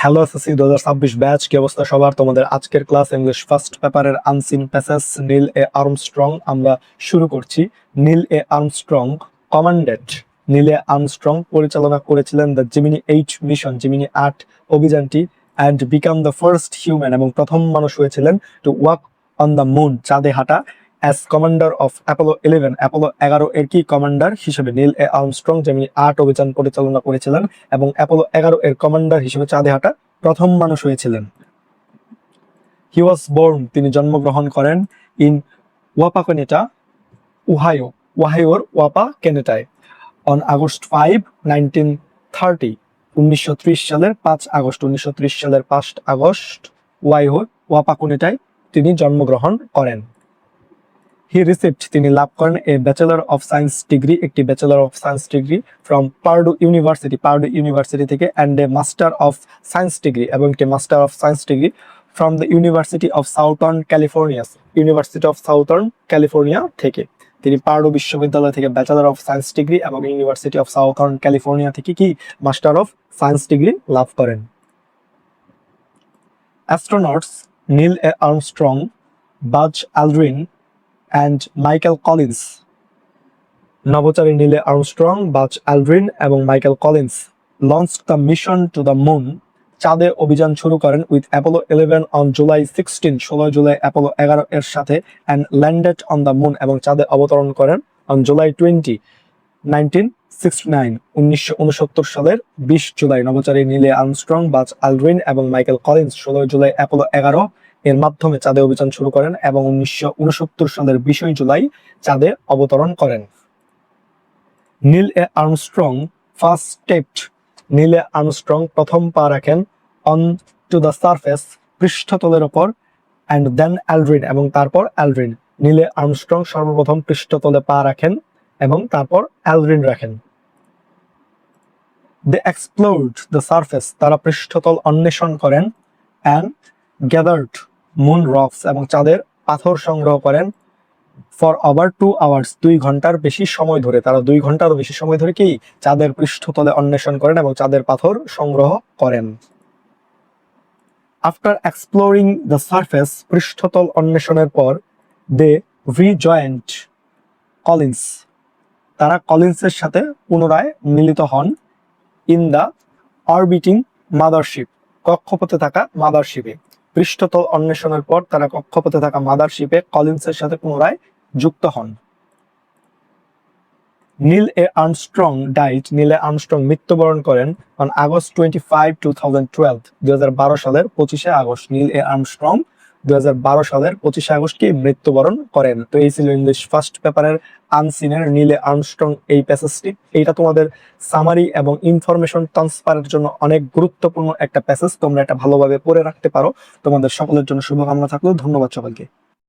Hello SSC 2026 batch, কি অবস্থা সবার? তোমাদের আজকের ক্লাস ইংলিশ ফার্স্ট পেপারের আনসিন প্যাসেজ নীল এ আর্মস্ট্রং আমরা শুরু করছি। নীল এ আর্মস্ট্রং কমান্ডেড, নীল এ আর্মস্ট্রং পরিচালনা করেছিলেন দ্য জেমিনি 8 মিশন, জেমিনি 8 অভিযানটি, and became the first human, এবং প্রথম মানুষ হয়েছিলেন to walk on the moon, চাঁদে হাঁটা, as commander of Apollo 11, Apollo 11 এর কি কমান্ডার হিসেবে নীল এ আর্মস্ট্রং জেমিনি 8 অভিযান পরিচালনা করেছিলেন এবং অ্যাপোলো 11 এর কমান্ডার হিসেবে চাঁদে হাঁটা প্রথম মানুষ হয়েছিলেন। হি ওয়াজ বোর্ন, তিনি জন্মগ্রহণ করেন ইন ওয়াপাকনেটা, ওহাইও, ওহাইওর ওয়াপাকেনেটায়, অন আগস্ট 5, 1930, 1930 সালের 5 আগস্ট, 1930 সালের 5 আগস্ট ওহাইওর ওয়াপাকনেটায় তিনি জন্মগ্রহণ করেন। হি রিসিভড, তিনি লাভ করেন a bachelor of science degree, একটি bachelor of science degree from Purdue University, Purdue University থেকে, and a master of science degree, এবং একটি master of science degree from the University of Southern California, University of Southern California থেকে। তিনি Purdue বিশ্ববিদ্যালয় থেকে bachelor of science degree এবং University of Southern California থেকে কি মাস্টার অফ সায়েন্স ডিগ্রি লাভ করেন। অ্যাস্ট্রোনটস নীল এ আর্মস্ট্রং, বাজ অ্যালড্রিন and Michael Collins, নভোচারী নীল এ আর্মস্ট্রং, বাজ অ্যালড্রিন এবং Michael Collins launched the mission to the moon, চাঁদে অভিযান শুরু করেন with Apollo 11 on July 16, 16 July Apollo 11 এর সাথে, and landed on the moon, এবং চাঁদে অবতরণ করেন অন জুলাই 20, 1969, 1969 সালের 20 জুলাই। নভোচারী নীল এ আর্মস্ট্রং, বাজ অ্যালড্রিন এবং মাইকেল কলিন্স 16 জুলাই অ্যাপোলো 11 এর মাধ্যমে চাঁদে অভিযান শুরু করেন এবং 1969 সালের 20 জুলাই চাঁদে অবতরণ করেন। নীল এ আর্মস্ট্রং ফার্স্ট স্টেপড, নীল এ আর্মস্ট্রং প্রথম পা রাখেন অন টু দ্য সারফেস, পৃষ্ঠতলের ওপর, অ্যান্ড দেন অ্যালড্রিন, এবং তারপর অ্যালড্রিন। নীল এ আর্মস্ট্রং সর্বপ্রথম পৃষ্ঠতলে পা রাখেন এবং তারপর অ্যালড্রিন রাখেন। দে এক্সপ্লোরড দ্য সারফেস, তারা পৃষ্ঠতল অন্বেষণ করেন, অ্যান্ড গ্যাদার্ড মুন রক্স, এবং চাঁদের পাথর সংগ্রহ করেন, ফর ওভার 2 আওয়ার্স, 2 ঘন্টার বেশি সময় ধরে। তারা 2 ঘন্টারও বেশি সময় ধরে কি চাঁদের পৃষ্ঠতলে অন্বেষণ করেন এবং চাঁদের পাথর সংগ্রহ করেন। আফটার এক্সপ্লোরিং দ্য সারফেস, পৃষ্ঠতল অন্বেষণের পর, দে রিজয়েন্ট কলিন্স, তারা কলিন্সের সাথে পুনরায় মিলিত হন, ইন দ্য অরবিটিং মাদারশিপ, কক্ষপথে থাকা মাদারশিপে। পৃষ্ঠতল অন্বেষণের পর তারা কক্ষপথে থাকা মাদারশিপে কলিন্সের সাথে পুনরায় যুক্ত হন। নীল এ আর্মস্ট্রং ডাইড, নীল এ আর্মস্ট্রং মৃত্যুবরণ করেন অন আগস্ট 25, 2012, 2012 সালের 25 আগস্ট। নীল এ আর্মস্ট্রং 2012 সালের 25 আগস্ট কি মৃত্যুবরণ করেন। তো এই ছিল ইংলিশ ফার্স্ট পেপারের আনসিনের নীল এ আর্মস্ট্রং এই প্যাসেজটি। এইটা তোমাদের সামারি এবং ইনফরমেশন ট্রান্সফারের জন্য অনেক গুরুত্বপূর্ণ একটা প্যাসেজ, তোমরা এটা ভালোভাবে পড়ে রাখতে পারো। তোমাদের সকলের জন্য শুভকামনা থাকলো। ধন্যবাদ সবাইকে।